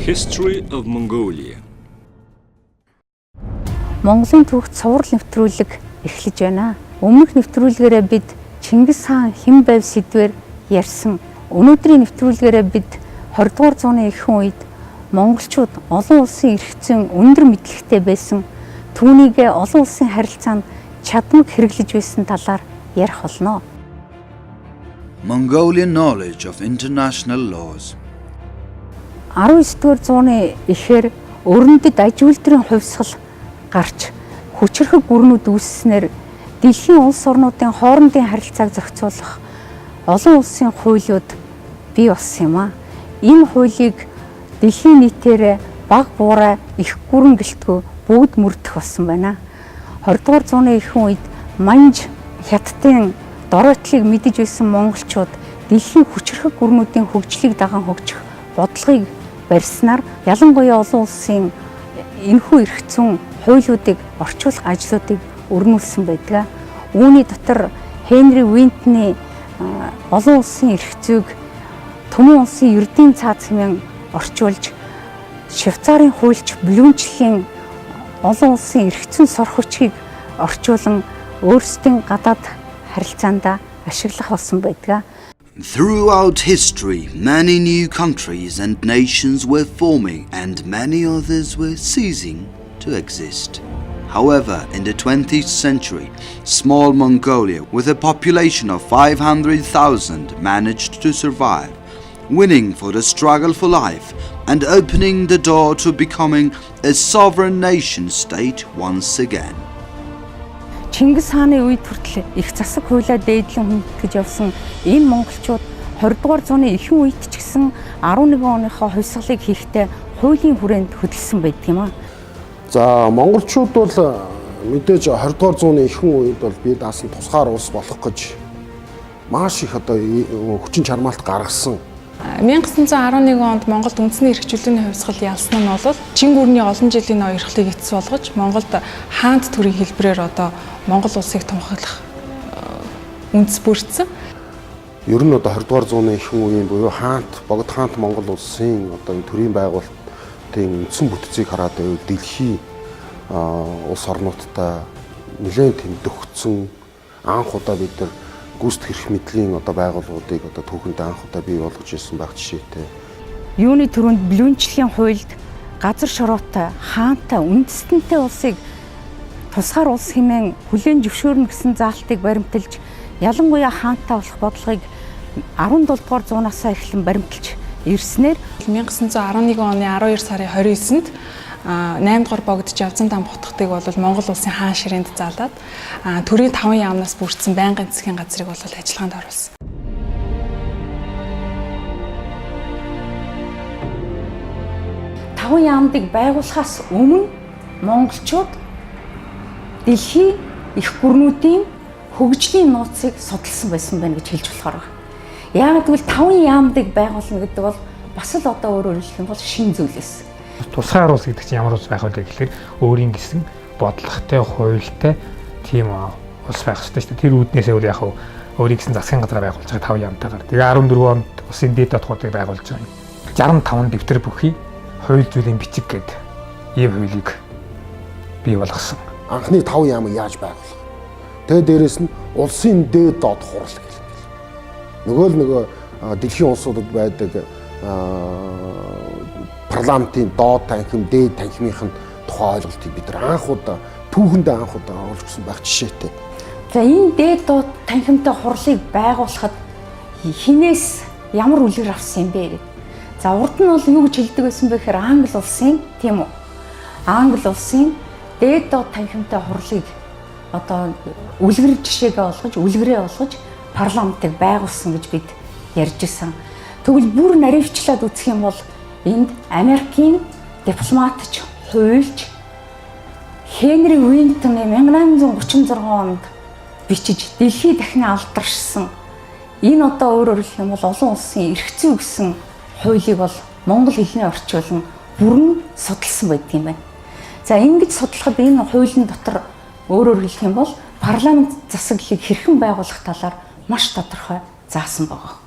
History of Mongolia. Монголын түүхт цуврал нэвтрүүлэг эхлэж байна. Өмнөх нэвтрүүлгээрээ бид Чингис хаан хэн байв сэдвээр ярьсан. Өнөөдрийн нэвтрүүлгээрээ бид 20 дугаар зууны эхэн үед монголчууд олон улсын эрх зүйн өндөр мэдлэгтэй байсан. Түүнийгээ олон улсын харилцаанд чадмаг хэрэглэж байсан талаар ярих болно. Mongolian knowledge of international laws. 19-р зууны эхээр өрнөдөд аж үйлдвэрийн хувьсгал гарч хүчрхэг гүрнүүд үүсснээр дэлхийн улс орнуудын хоорондын харилцааг зохицуулах олон улсын хуулиуд бий болсон юм а. Энэ хуулийг дэлхийн нийтээр баг буурай их гүрэн гэлтгүй бүгд мөрдөх болсон байна. 20 дугаар зууны эхэн үед манж хятадын дороотлыг мэдэж байсан монголчууд дэлхийн хүчрхэг гүрнүүдийн хөгжлийг даган хөгжих бодлогыг барьснаар ялангуяа олон улсын энэхүү эрх зүйн хуулиудыг орчуулах ажлуудыг өрнүүлсэн байдаг. Үүний дотор Хенри Винтний олон улсын эрх зүйг Төмөн улсын ердийн цааз хэмээн орчуулж, Швейцарын хуульч Блүмчлийн олон улсын эрх зүйн сор хүчийг орчуулан өөрсдийн гадаад харилцаанд ашиглах болсон байдаг. Throughout history, many new countries and nations were forming and many others were ceasing to exist. However, in the 20th century, small Mongolia with a population of 500,000 managed to survive, winning for the struggle for life and opening the door to becoming a sovereign nation state once again. Чингис хааны үед хүртэл их засаг хуулиа дээдлэн хүндэтгэж явсан энэ монголчууд 20 дугаар зууны эхэн үед ч гэсэн 11 оныхоо хувьсгалыг хийхдээ хуулийн хүрээнд хөдөлсөн байдаг юм а. За монголчууд бол мэдээж 20 дугаар зууны эхэн үед бол бие даасан тусгаар улс болох гэж маш их одоо хүчин чармаалт гаргасан. 1911 онд Монголд үндэсний эрхчлөөний хувьсгал ялсан нь бол чин гүрний олон жилийн ноёрхлыг эцэс болгож Монголд хаант төрийн хэлбэрээр одоо Монгол улсыг тунхаглах үндэс бүрдсэн. Ер нь одоо 20 дугаар зууны эхэн үеийн буюу богд хаант Монгол улсын одоо энэ төрийн байгуулалтын үндсэн бүтцийг хараад байвал дэлхийн улс орнуудтай нэлээд тэмдэгцсэн анх удаа бид нар гүйцэтгэх эрх мэдлийн одоо байгууллагуудыг одоо түүхэнд анх удаа бий болгож ирсэн байх жишээтэй. Юуны түрүүнд Блүмчлийн хуульд газар шороотой, хаантай, үндэстэнтэй улсыг тусгаар улс хэмээн хүлээн зөвшөөрнө гэсэн заалтыг баримталж, ялангуяа хаантай болох бодлогыг 17 дугаар зуунаасаа эхлэн баримталж ирснээр 1911 оны 12 сарын 29-нд 8 дугаар богдож явцан там хотготыг бол Монгол улсын хаан ширээнд залаад төрийн 5 яамнаас бүрдсэн байнгын засгийн газрыг бол ажиллагаанд оруулсан. Таван яамдыг байгуулахаас өмнө монголчууд дэлхийн их гүрнүүдийн хөгжлийн нууцыг судалсан байсан байна гэж хэлж болохоор байна. Яагаад гэвэл таван яамдыг байгуулна гэдэг бол бас л одоо өөрөөр хэлэх юм бол шин зүйл байсан. Тусгаар улс гэдэг чинь ямар улс байх вэ гэхээр өөрийн гэсэн бодлоготой, хуультай тийм улс байх хэрэгтэй шүү дээ. Тэр үүднээсээ үл яг өөрийн гэсэн засгийн газар байгуулж байгаа 5 яамтайгаар. Тэгээ 14 онд улсын дэд дотгуудыг байгуулж байгаа. 65 дэвтэр бүхий хууль зүйлийн бичиг гэдэг ийм хуулийг бий болгосон. Анхны 5 яамыг яаж байгуулах. Тэгээ дээрэс нь улсын дээд доод хурал гэх. Нөгөө дэлхийн улсуудад байдаг парламентын доод танхим, дээд танхимын тухай ойлголтыг бид нар анх удаа түүхэндээ анх удаа оруулсан байх жишээтэй. За энэ дээд доод танхимтай хурлыг байгуулахад хинээс ямар үлгэр авсан юм бэ гэдэг. За урд нь бол юу гэж хэлдэг байсан бэ гэхээр Англи улсын тийм үү? Англи улсын дээд доод танхимтай хурлыг одоо үлгэр жишээгээ олгож, үлгэрээ олгож парламентыг байгуулсан гэж бид ярьж исэн. Тэгвэл бүр наривчлаад үзэх юм бол энд Америкийн дипломатч, хуульч Хенри Винтний 1836 онд бичиж дэлхий дахин алдаршсан энэ одоо өөрөөр хэлэх юм бол олон улсын эрх зүй гэсэн хуулийг бол монгол хэлний орчуулан бүрэн судалсан байдаг юм байна. За ингэж судлахад энэ хуулийн дотор өөрөөр хэлэх юм бол парламент засаглалыг хэрхэн байгуулах талаар маш тодорхой заасан байгаа.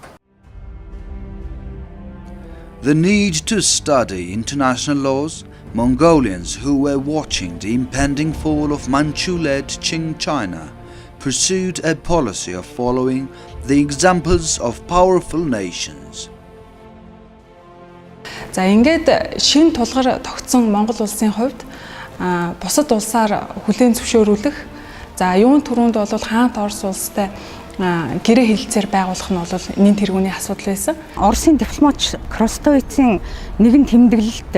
The need to study international laws, Mongolians who were watching the impending fall of Manchu-led Qing China pursued a policy of following the examples of powerful nations. За ингээд шин тулгар тогтсон Монгол улсын хувьд бусад улсаар хүлээн зөвшөөрүүлэх, за юун түрүүнд бол хаант Орос улстай гэрээ хэлэлцээр байгуулах нь бол нэн тэргүүний асуудал байсан. Оросын дипломатч Кростовицын нэгэн тэмдэглэлт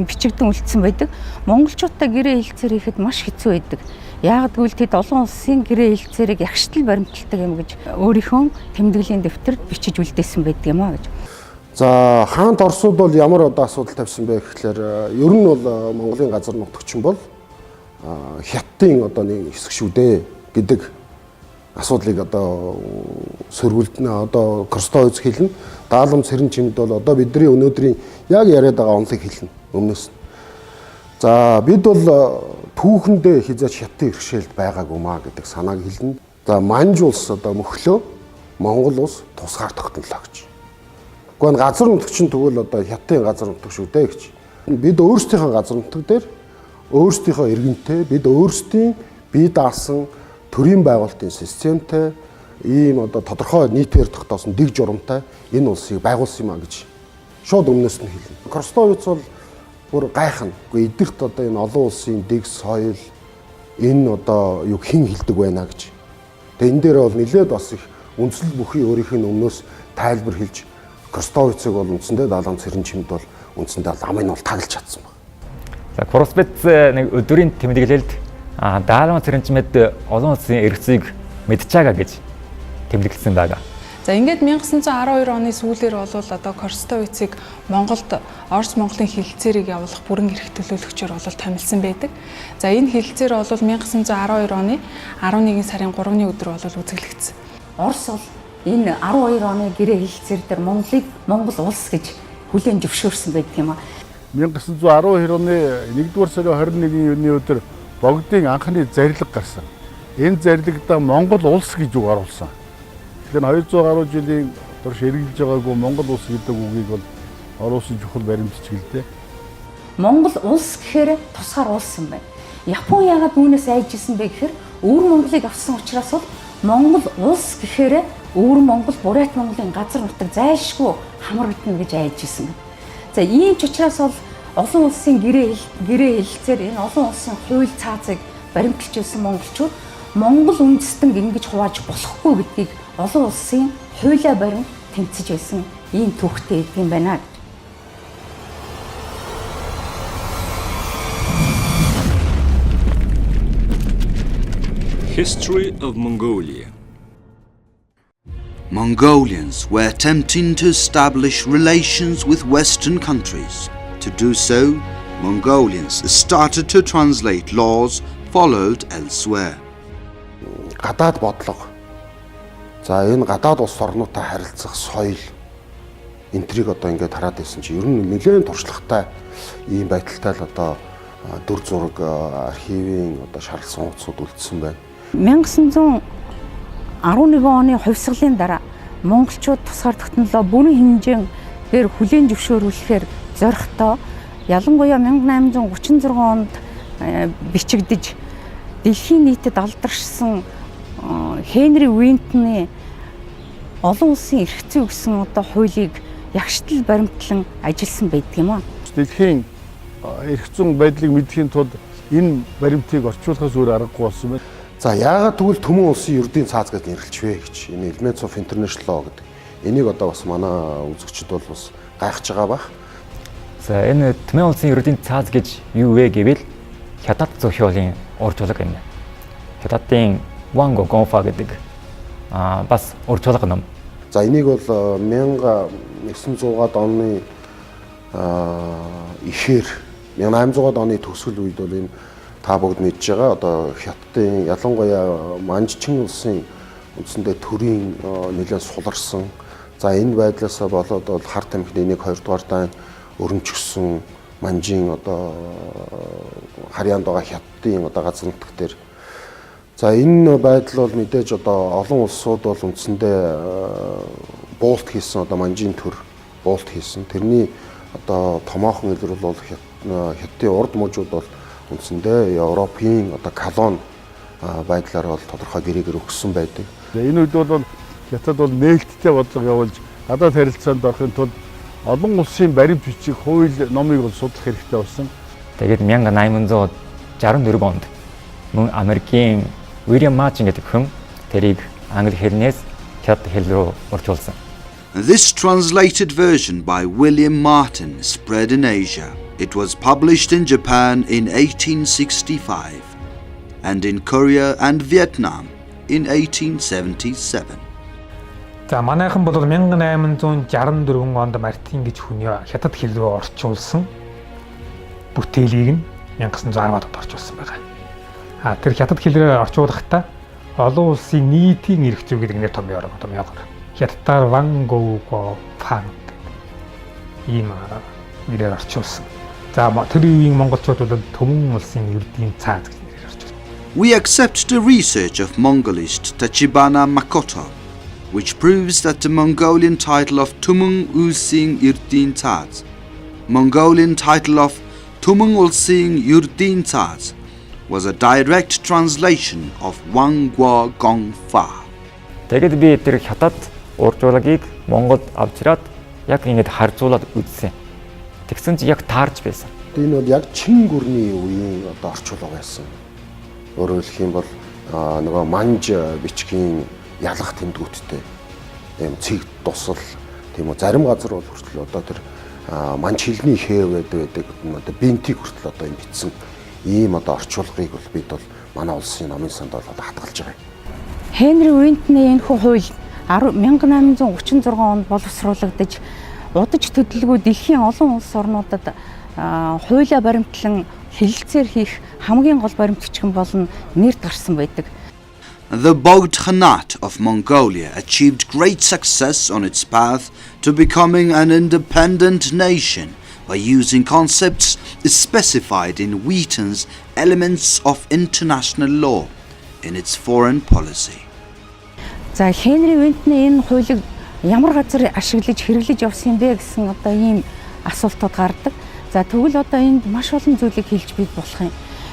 бичигдэн үлдсэн байдаг. Монголчуудтай гэрээ хэлэлцээр хийхэд маш хэцүү байдаг. Яагад гэвэл тэд олон улсын гэрээ хэлэлцээрийг ягштал баримталдаг юм гэж өөрийнхөө тэмдэглэлийн дэвтэрт бичиж үлдээсэн байдаг юм а гэж. За хаант Оросууд бол ямар одоо асуудал тавьсан бэ гэхлээр ер нь бол Монголын газар нутагчин бол хятадын одоо нэг хэсэг шүү дээ гэдэг асуудлыг одоо сөргөлднө одоо Кростовиц хэлнэ. Даалгавар цэрэн чимд бол одоо бидний өнөөдрийн яг яриад байгаа онолыг хэлнэ өмнөөс. За бид бол түүхэндээ хязгаарч хятадын иргэшээлд байгаагүй маа гэдэг санааг хэлнэ. За манж улс одоо мөхлөө Монгол улс тусгаар тогтнолоо гэж. Гэхдээ газар нутагчин тэгвэл одоо хятадын газар нутаг шүү дээ гэж. Бид өөрсдийнхөө газар нутаг дээр өөрсдийнхөө иргэнтэй бид өөрсдийн бие даасан төрийн байгуулалтын системтэй ийм одоо тодорхой нийтээр тогтоосон дэг журамтай энэ улсыг байгуулсан юм а гэж шууд өмнөөс нь хэлнэ. Кростовиц бол бүр гайхна. Гэхдээ эдгэрт одоо энэ олон улсын дэг соёл энэ одоо юу хэн хэлдэг байна гэж. Тэгээ энэ дээр бол нэлээд бас их үндсэл бүхий өөрийнх нь өмнөөс тайлбар хэлж Кростовицыг бол үндсэндээ даалгавар цэрэн чимд бол үндсэндээ ламыг нь бол таглаж чадсан байна. За Кростовиц нэг өдрийн тэмдэглэлд даалгавар цэрэн чимэд олон улсын эрхцийг мэдчээгаа гэж тэмдэглэсэн байгаа. За ингээд 1912 оны сүүлээр бол одоо Кростовицыг Монголд Орос Монголын хэлэлцээрийг явуулах бүрэн эрх төлөөлөгчөөр бол томилсон байдаг. За энэ хэлэлцээр бол 1912 оны 11 сарын 3-ны өдөр бол үзэглэгдсэн. Орос бол энэ 12 оны гэрээ хэлэлцээр дээр Монголыг Монгол улс гэж хүлээн зөвшөөрсөн байдаг юм а. 1912 оны 1-р сарын 21-ний өдөр богдын анхны зарлиг гарсан. Энэ зарлагта Монгол улс гэж үг оруулсан. Тэгэхээр 200 гаруй жилийн турш эргэлж байгаагүй Монгол улс гэдэг үгийг бол оруулсан чухал баримтч гэлтэй. Монгол улс гэхээр тусгаар улс юм байна. Япон яагаад үүнээс айжсэн бэ гэхээр өвөр Монголыг авсан учраас бол Монгол улс гэхээр өвөр Монгол, Бурайт Монголын газар нутаг зайлшгүй хамрагдана гэж айжсэн байна. За ийм ч учраас бол олон улсын гэрээ хэлэлцээр энэ олон улсын хууль цаазыг баримталж байсан монголчууд Монгол үндэстэн ингэж хувааж болохгүй гэдгийг олон улсын хуулиа барин тэмцэж байсан ийм түүхтэй гэдэг юм байна. History of Mongolia. Mongolians were attempting to establish relations with Western countries. To do so, Mongolians started to translate laws followed elsewhere. Гадаад бодлого. За энэ гадаад улс орнуудтай харилцах соёл энтриг одоо ингээд хараад байсан чи ер нь нэлээд туршлагатай ийм байдалтай л одоо дүр зураг архивын одоо шаарлсан утсууд үлдсэн байна. 1911 оны хувьсгалын дараа монголчууд тусгаар тогтнолоо бүрэн хэмжээгээр хүлээн зөвшөөрүүлэхээр зоригтой ялангуяа 1836 онд бичигдэж дэлхийн нийтэд алдаршсан Хенри Уинтны олон улсын эрх зүй гэсэн одоо хуулийг ягштал баримтлан ажилласан байдаг юм аа. Дэлхийн эрх зүйн байдлыг мэдхийн тулд энэ баримтыг орчуулахаас өөр аргагүй болсон байна. За яагаад тэгвэл Төмөн улсын ердийн цааз гэж нэрлэж вэ гэж энэ Elements of International Law гэдэг. Энийг одоо бас манай үзэгчид бол бас гайхаж байгаа бах. За энэ Төмөн улсын ердийн цааз гэж юу вэ гэвэл хятад зохиолын урьдчилга юм. Хятадын Ванго Гонфа гэдэг бас урьдчилга ном. За энийг бол 1900-аад оны ихээр 1800-аад оны төгсгөл үед бол энэ та бүгд мэдж байгаа одоо хятадын ялангуяа манжчин улсын үндсэндээ төрийн нэлээд суларсан. За энэ байдлаасаа болоод бол хар тамхины 1-2 дугаар дан өрнөчгсөн манжин одоо харьяанд байгаа хятадын одоо газар нутаг дээр. За энэ байдал бол мэдээж одоо олон улсууд бол үндсэндээ буулт хийсэн одоо манжин төр буулт хийсэн. Тэрний одоо томоохон илрэл бол Хятадын урд мужууд бол үндсэндээ Европын одоо колон байдлаар бол тодорхой гэрээгээр өгсөн байдаг. Энэ үед бол Хятад бол нээлттэй бодлого явуулж гадаад харилцаанд орохын тулд олон улсын баримт бичиг хууль номыг бол судлах хэрэгтэй болсон. Тэгээд 1864 онд мөн Америкийн үеийн гэдэг хүн тэрийг англи хэлнээс хятад хэл рүү орчуулсан. This translated version by William Martin spread in Asia. It was published in Japan in 1865 and in Korea and Vietnam in 1877. За манайхан бол 1864 онд Мартин гэж хүний хятад хэл рүү орчуулсан бүтээлийг нь 1910-ад онд орчуулсан байгаа. Тэр хятад хэлээр орчуулахдаа олон улсын нийтийн эрх зүй гэдэг нэр томьёор. Хятадаар Ван Гоуго Фан ийм нэрээр орчуулсан. За тэр үеийн монголчууд бол Төмөн улсын ердийн цааз гэж нэрээр орчуулсан. We accept the research of Mongolist Tachibana Makoto, which proves that the Mongolian title of Tumung Ulsing Yurdin Taz, Mongolian title of Tumung Ulsing Yurdin Taz, was a direct translation of Wang Guo Gong Fa. Тэгээд би тэр хятад уржуулагийг Монголд авчираад яг ингэж харьцуулаад үзсэн. Тэгсэн чи яг таарч байсан. Энэ бол яг чин гүрний үеийн одоо орчуулга байсан. Өөрөөр хэлэх юм бол нөгөө манж бичгийн ялах тэмдгүүдтэй ийм цэг тусал тийм үү зарим газар бол хүртэл одоо тэр манж хэлний хээв байдаг одоо бинтиг хүртэл одоо юм бичсэн ийм одоо орчуулгыг бол бид бол манай улсын номын санд бол одоо хатгалж байгаа. Хенри Уинтний энэ хууль 1836 онд боловсруулагдаж удаж төдөлгүй дэлхийн олон улс орнуудад хуулиа баримтлан хэлэлцээр хийх хамгийн гол баримтчгэн болон нэрд гарсан байдаг. The Bogd Khanate of Mongolia achieved great success on its path to becoming an independent nation by using concepts specified in Wheaton's Elements of International Law in its foreign policy. За Хенри Уинтний энэ хуулийг ямар газар ашиглаж хэрэглэж явсан бэ гэсэн одоо ийм асуултууд гардаг. За тэгвэл одоо энд маш олон зүйлийг хэлж бий болох юм.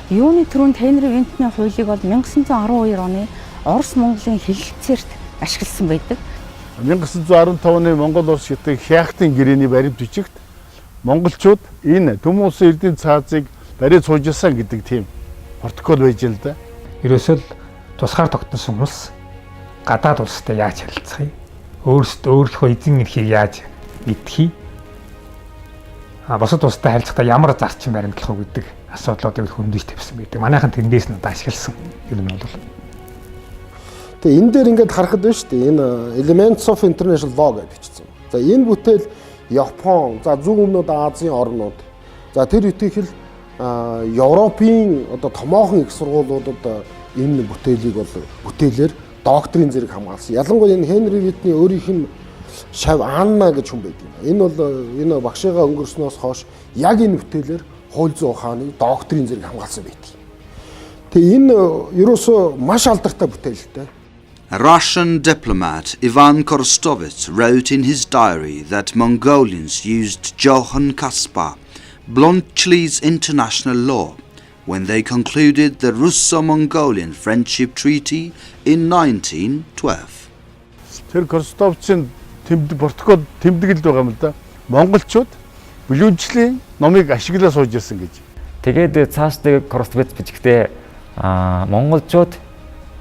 Юуны түрүүнд Хенри Уинтний хуулийг бол 1912 оны Орос Монголын хэлэлцээрт ашигласан байдаг. 1915 оны Монгол Орос Хятад хяахтын гэрээний баримт бичигт монголчууд энэ Төмөн улсын эрдэнэ цаазыг бариад суужсан гэдэг тийм протокол байж л да. Ерөөсөө л тусгаар тогтносон улс гадаад улстай яаж харилцах юм? Өөрсдөө өөрийнхөө эзэн эрхийг яаж мэдхий? Бусад улстай харилцахдаа ямар зарчим баримтлах уу гэдэг асуудлуудыг хөндөж тавьсан байдаг. Манайхан тэндээс нь ашигласан юм бол. Тэгээ энэ дээр ингээд харахад байна шүү дээ. Энэ Elements of International Law гэж бичсэн. За энэ бүтээл Япон, за зүүн өмнөд Азийн орнууд. За тэр үеийнх л Европын одоо томоохон их сургуулиудад энэ бүтээлийг бол бүтээлээр доктрин зэрэг хамгаалсан. Ялангуяа энэ Хенри Уинтний өөрийнх нь шав Анна гэж хүн байдаг юм. Энэ бол энэ багшигаа өнгөрснөөс хойш яг энэ бүтээлээр хууль зүйн ухааны доктрин зэрэг хамгаалсан байдаг. Тэгээ энэ ерөөсөө маш алдартай бүтээлтэй. Russian diplomat Ivan Korstovets wrote in his diary that Mongolians used Johann Caspar Bluntschli's international law when they concluded the Russo-Mongolian Friendship Treaty in 1912. Тэр Korstovets-ийн протокол тэмдэглэд байгаа юм л да. Монголчууд Bluntschli номыг ашиглаа сууж ирсэн гэж. Тэгээд цаашдаа Korstovets бичгтээ монголчууд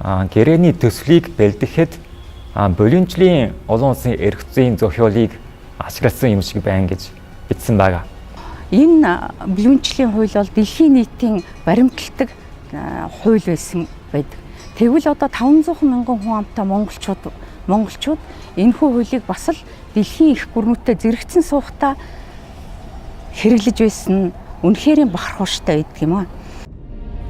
гэрээний төслийг бэлдэхэд Bluntschli олон улсын эрх зүйн зохиолыг ашигласан юм шиг байна гэж бичсэн байгаа. Энэ Bluntschli хууль бол дэлхийн нийтийн баримталдаг хууль байсан байдаг. Тэгвэл одоо 500 мянган хүн амтай монголчууд энэ хуулийг бас л дэлхийн их гүрнүүдэд зэрэгцэн суухдаа хэрэглэж байсан үнэхээр бахархууштай байдаг юм аа.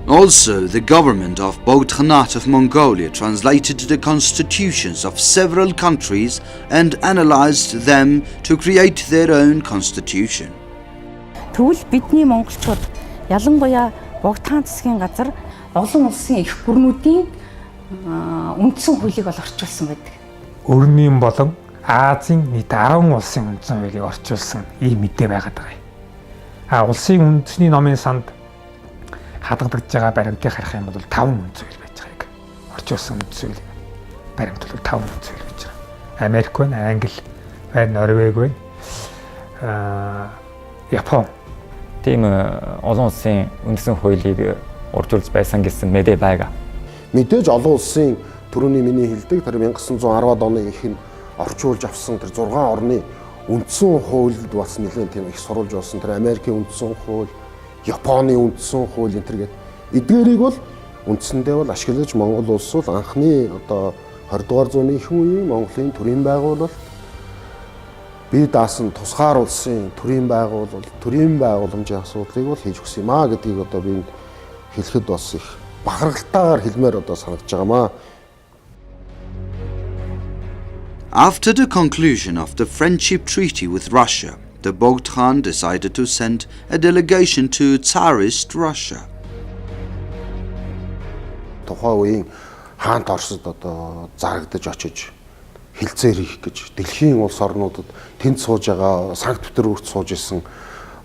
Also, the government of Bogd Khanate of Mongolia translated the constitutions of several countries and analyzed them to create their own constitution. Тэгвэл бидний монголчууд ялангуяа Богд хаан засгийн газар олон улсын их гүрнүүдийн үндсэн хуулийг бол орчуулсан байдаг. Өрнийн болон Азийн нийт 10 улсын үндсэн хуулийг орчуулсан ийм мэдээ байгаад байгаа юм. Улсын үндэсний номын санд хадгалагдж байгаа баримтыг харах юм бол 5 үндсэн хууль байж байгааг орчуулсан үндсэн хууль баримт бол 5 үндсэн хууль байж байгаа. Америк байна, Англи байна, Норвеги байна, Япон. Тийм олон улсын үндсэн хуулийг орчуулж байсан гэсэн мэдээ байгаа. Мэдээж олон улсын түрүүний миний хэлдэг тэр 1910-ад оны эхэн орчуулж авсан тэр 6 орны үндсэн хуульд бас нэлээд тийм их сурулж болсон тэр Америкийн үндсэн хууль, Японы үндсэн хууль энэ төргээд эдгээрийг бол үндсэндээ бол ашиглаж Монгол улс бол анхны одоо 20 дугаар зууны эхэн үеийн Монголын төрийн байгуулалт бие даасан тусгаар улсын төрийн байгууламжийн асуудлыг бол хийж өгсөн юм аа гэдгийг одоо би хэлэхэд бас их бахархалтайгаар хэлмээр одоо санагдаж байгаамаа. After the conclusion of the friendship treaty with Russia, the Bogd Khan decided to send a delegation to Tsarist Russia. Тухайн үеийн хаант Оросд одоо зарагдаж очиж хилцээр хийх гэж дэлхийн улс орнуудад тэнд сууж байгаа Санкт-Петербургт сууж исэн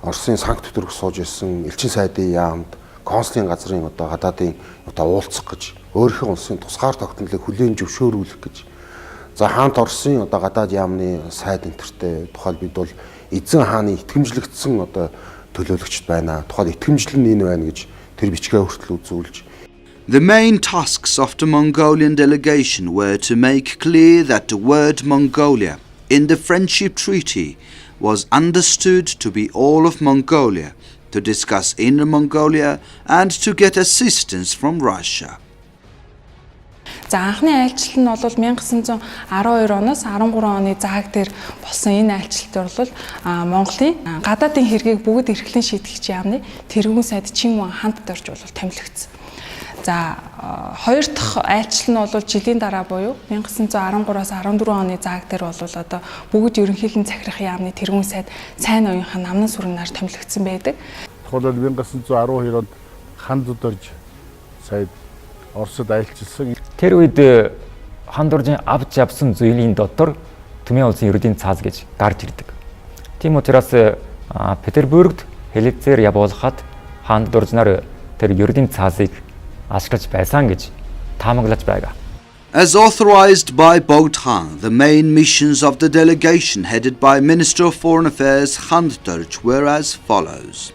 Оросын Санкт-Петербургт сууж исэн элчин сайдын яамд консулын газрын одоо гадаадын одоо уулзах гэж өөрийнхөө улсын тусгаар тогтнолыг хүлээн зөвшөөрүүлэх гэж за хаант Оросын одоо гадаад яамны сайд энтертэй тухайл бид бол эзэн хааны итгэмжлэгдсэн одоо төлөөлөгчд байна. Тухайл итгэмжлэл нь энэ байна гэж тэр бичгээ хүртэл үзүүлж. The main tasks of the Mongolian delegation were to make clear that the word Mongolia in the friendship treaty was understood to be all of Mongolia, to discuss Inner Mongolia and to get assistance from Russia. За анхны айлчлал нь бол 1912 оноос 13 оны зааг дээр болсон энэ айлчлалд бол Монголын гадаадын хэргийг бүгд эрхлэн шийтгэгч яамны тэргүүн сайд Чингүн ханд дорж бол томилогдсон. За хоёр дахь айлчлал нь бол жилийн дараа буюу 1913-аас 14 оны зааг дээр бол одоо бүгд ерөнхийлөн захирах яамны тэргүүн сайд сайн уяынхан намнан сүрнээр томилогдсон байдаг. Тухайлбал 1912 онд ханд дорж сайд Оросд айлчилсан. Тэр үед ханд доржийн авч явсан зүйлийн дотор Түмэн улсын ердийн цааз гэж гарч ирдэг. Тийм учраас Петербургт хэлэлцээр явуулахад ханд доржнаар тэр ердийн цаазыг ашиглаж байсан гэж таамаглаж байгаа. As authorized by Bogd Khan, the main missions of the delegation headed by Minister of Foreign Affairs Khandorj were as follows.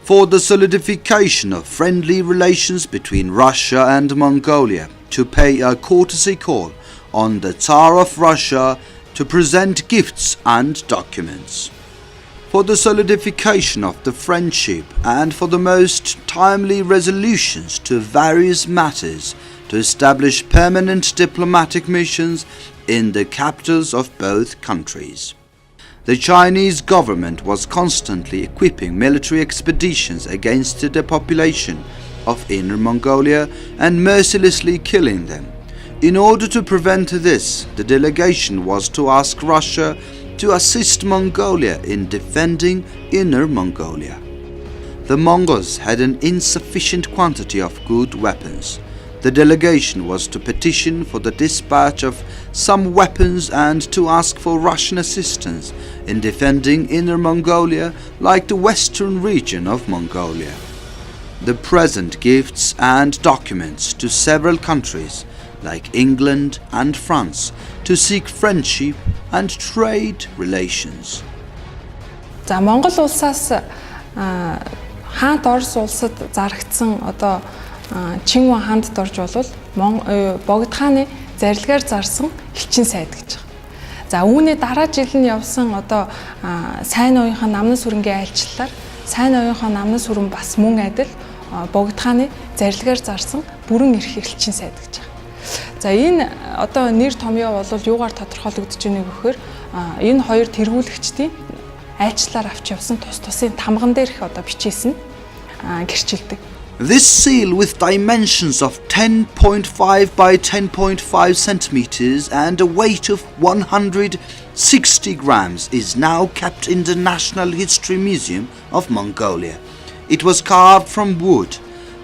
For the solidification of friendly relations between Russia and Mongolia, to pay a courtesy call on the Tsar of Russia to present gifts and documents. For the solidification of the friendship and for the most timely resolutions to various matters, to establish permanent diplomatic missions in the capitals of both countries. The Chinese government was constantly equipping military expeditions against the depopulation of Inner Mongolia and mercilessly killing them. In order to prevent this, the delegation was to ask Russia to assist Mongolia in defending Inner Mongolia. The Mongols had an insufficient quantity of good weapons. The delegation was to petition for the dispatch of some weapons and to ask for Russian assistance in defending Inner Mongolia like the western region of Mongolia. The present gifts and documents to several countries like England and France to seek friendship and trade relations. За Монгол улсаас хаант Орос улсад зарагдсан одоо Чингүн ханд дорж бол Богд хааны зарилгаар зарсан элчин сайд гэж байна. За үүний дараа жил нь явсан одоо сайн уяынхан намнан сүрэнгийн айлчлалаар сайн уяынхан намнан сүрэн бас мөн адил Богд хааны зарилгаар зарсан бүрэн эрх элчин сайд гэж байна. За энэ одоо нэр томьёо бол юугаар тодорхойлогдож байгааг вөхөр энэ хоёр тэргүүлэгчдийн айлчлалаар авч явсан тус тусын тамган дээрх одоо бичээсэн гэрчилдэг. This seal with dimensions of 10.5 by 10.5 centimeters and a weight of 160 grams is now kept in the National History Museum of Mongolia. It was carved from wood.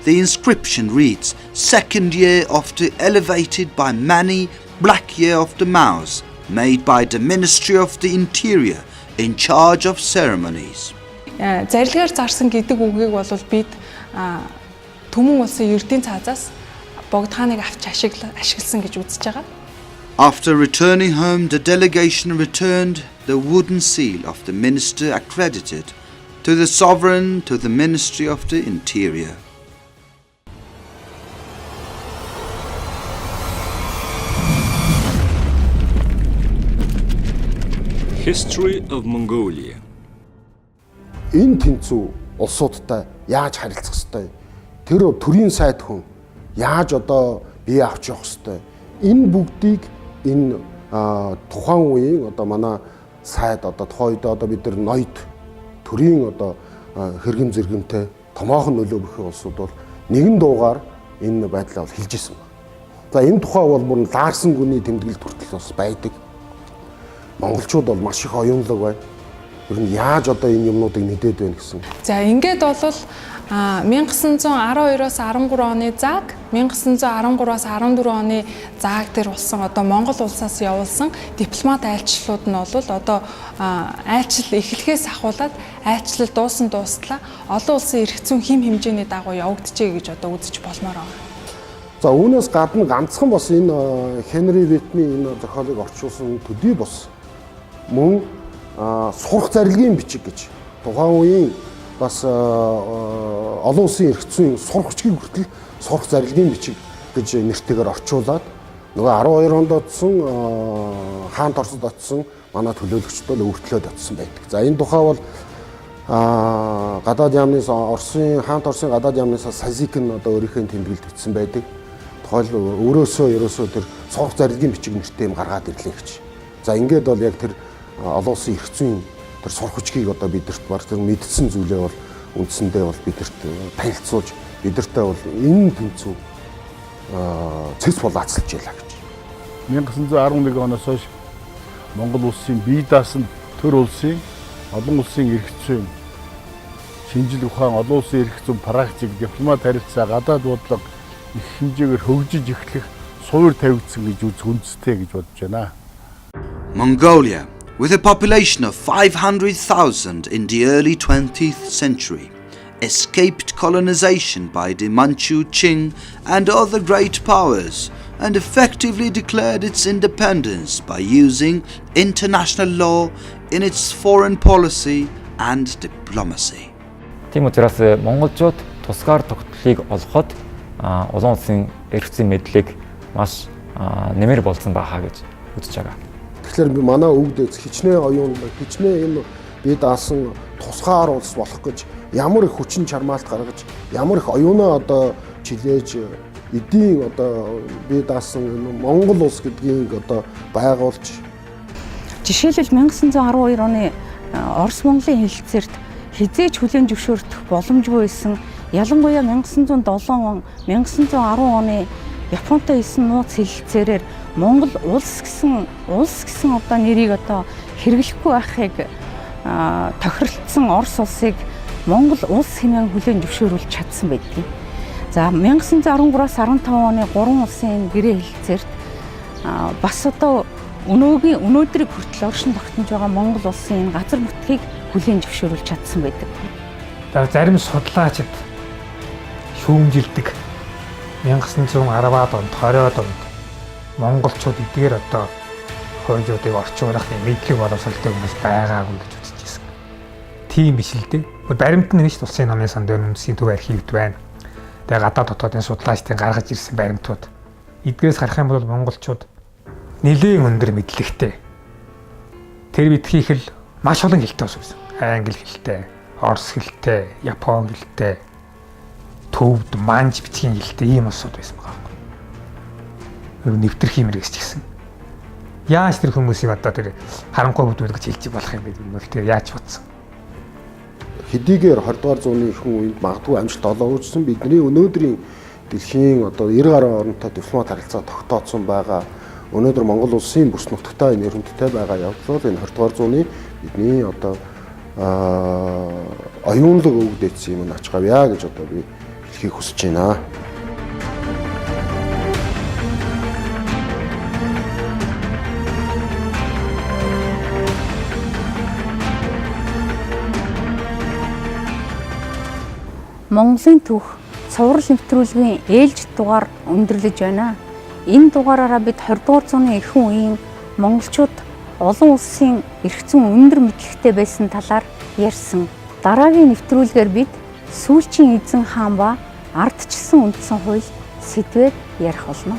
The inscription reads, "Second year of the elevated by many, black year of the mouse, made by the Ministry of the Interior in charge of ceremonies. Зарилгаар зарсан гэдэг үгийг бол бид Түмэн улсын ердийн цаазаас богдхааныг авч ашигласан гэж үзэж байгаа. After returning home, the delegation returned the wooden seal of the minister accredited to the sovereign to the Ministry of the Interior. History of Mongolia. Энэ тэнцүү улсуудтай яаж харилцах ёстой? Тэр төрийн сайд хүн яаж одоо бие авч явах ёстой? Энэ бүгдийг энэ тухайн үеийн одоо манай сайд одоо тухайн үед одоо бид нар ноёд төрийн одоо хэрэгэн зэргэмтэй томоохон нөлөө бүхий улсууд бол нэгэн дуугаар энэ байдлаа бол хэлж исэн. За энэ тухай бол бүр лаарсан гүний тэмдэглэлт хүртэл бас байдаг. Монголчууд бол маш их оюунлаг бай. Ер нь яаж одоо энэ юмнуудыг нэдээд байна гэсэн. За ингээд бол 1912-оос 13 оны зааг 1913-аас 14 оны зааг дээр болсон одоо Монгол улсаас явуулсан дипломат айлчлалууд нь бол одоо айлчлал эхлэхээс ахуулаад айлчлал дуустлаа олон улсын эрх зүйн хим хэмжээний дагуу явагдчихэ гэж одоо үзэж болмоор байна. За үүнээс гадна ганцхан бас энэ Хенри Витний энэ зохиолыг орчуулсан төдий бос мөн сурах зарилгын бичиг гэж тухайн үеийн бас олон улсын эрх зүйн сурахчгийн хүртэл сурах зарилгын бичиг гэж нэртэйгээр орчуулад нөгөө 12 онд одсон хаант Оросд очсон манай төлөөлөгчд бол өвөртлөөд очсон байдаг. За энэ тухай бол гадаад яамны Оросын хаант Оросын гадаад яамнаас Сазик нь одоо өөрийнхөө тэмдэглэлд бичсэн байдаг. Тухайл ерөөсөө тэр сурах зарилгын бичиг нэртэй юм гаргаад ирлээ гэж. За ингээд бол яг тэр олон улсын эрх зүйн тэр сурах хүчгийг одоо бидэрт баг тэр мэдсэн зүйлээ бол үндсэндээ бол бидэрт танилцуулж бидэртээ бол энэ тэнцүү цэц булаацлж ялаа гэж. 1911 оноос хойш Монгол улсын бие даасан төр улсын олон улсын эрх зүйн шинжил ухаан олон улсын эрх зүйн практик дипломат харилцаа гадаад бодлого их хэмжээгээр хөгжиж эхлэх суур тавигдсан гэж үзэх үндэстэй гэж бодож байна. Mongolia, with a population of 500,000 in the early 20th century, escaped colonization by the Manchu, Qing and other great powers and effectively declared its independence by using international law in its foreign policy and diplomacy. Тийм учраас монголчууд тусгаар тогтолцоог олоход олон улсын эрх зүйн мэдлэг маш нэмэр болсон байхаа гэж үзэж байгаа. Тэгэхээр би манай өвгд хичнээн оюунлаг, хичнээн энэ бие даасан тусгаар улс болох гэж ямар их хүчин чармаалт гаргаж, ямар их оюунаа одоо чилээж эдийн одоо бие даасан Монгол улс гэдгийг одоо байгуулж. Жишээлбэл 1912 оны Орос Монголын хэлэлцээрт хизээч хүлээн зөвшөөрөх боломжгүй байсан. Ялангуяа 1907 он, 1910 оны Японтой хийсэн нууц хэлэлцээрээр Монгол улс гэсэн одоо нэрийг одоо хэрэглэхгүй байхыг тохиролцсон Орос улсыг Монгол улс хэмээн хүлээн зөвшөөрүүлж чадсан байдгийг. За 1913-аас 15 оны 3 улсын гэрээ хэлэлцээрт бас одоо өнөөдрийг хүртэл оршин тогтнож байгаа Монгол улсын газар нутгийг хүлээн зөвшөөрүүлж чадсан байдаг. Зарим судлаачид шүүмжилдэг 1910-аад онд 20-аад онд монголчууд эдгээр одоо хуулиудыг орчуулах мэдлэг боловсролтой хүмүүс байгаагүй гэж үзэж байсан. Тийм биш л дээ. Баримт нь нэгч улсын намын сан дээр үндэсний төв архивд байна. Тэгээ гадаад дотоодын судлаачдын гаргаж ирсэн баримтууд. Эдгээрээс харах юм бол монголчууд нэлээд өндөр мэдлэгтэй. Тэр битгийх л маш олон хэлтэй болсон. Англи хэлтэй, орос хэлтэй, япон хэлтэй, төвд манж бичгийн хэлтэй ийм улсууд байсан байгаа. Нэвтрэх юм хэрэгсч гисэн. Яаж тэр хүмүүсийг одоо тэр харанхуй бүдүүл гэж хэлж болох юм бэ? Бол тэр яаж бодсон? Хэдийгээр 20 дугаар зууны ихэнх үеинд магадгүй амжилт олоогдсон бидний өнөөдрийн дэлхийн одоо 90 гаруй оронтой дипломат харилцаа тогтооцсон байгаа. Өнөөдөр Монгол улсын бүс нутагтай нэрэмттэй байгаа явдал энэ 20 дугаар зууны бидний одоо оюунлаг өвгдөөцсөн юм ачгаавья гэж одоо би хэлхийг хүсэж байна. Монголын түүх цуврал нэвтрүүлгийн ээлж дугаар өндөрлөж байна. Энэ дугаараараа бид 20 дугаар зууны эхэн үеийн монголчууд олон улсын эрх зүйн өндөр мэдлэгтэй байсан талаар ярьсан. Дараагийн нэвтрүүлгээр бид сүүлчийн эзэн хаан ба ардчилсан үндсэн хууль сэдвээр ярих болно.